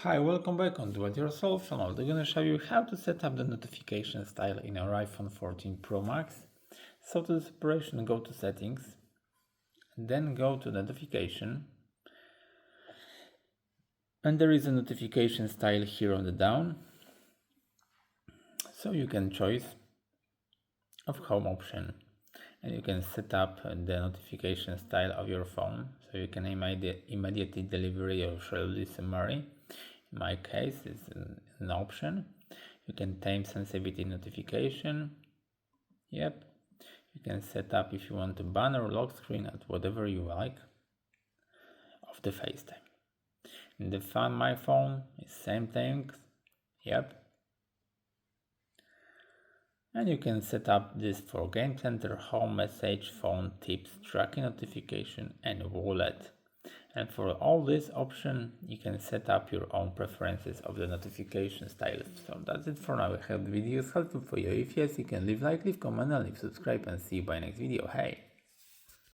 Hi, welcome back on Do It Yourself channel. I'm going to show you how to set up the notification style in your iPhone 14 Pro Max. So to this operation, go to settings, then go to notification, and there is a notification style here on the down. So you can choose of home option, and you can set up the notification style of your phone. So you can immediately deliver your shortly summary. In my case, it's an option. You can time sensitivity notification. Yep. You can set up if you want to ban or lock screen at whatever you like of the FaceTime. In the Find My Phone, it's same thing. Yep. And you can set up this for Game Center, Home Message, Phone, Tips, Tracking Notification, and Wallet. And for all this option, you can set up your own preferences of the notification style. So that's it for now. I hope the video is helpful for you. If yes, you can leave like, leave comment, and leave subscribe, and see you by next video. Hey!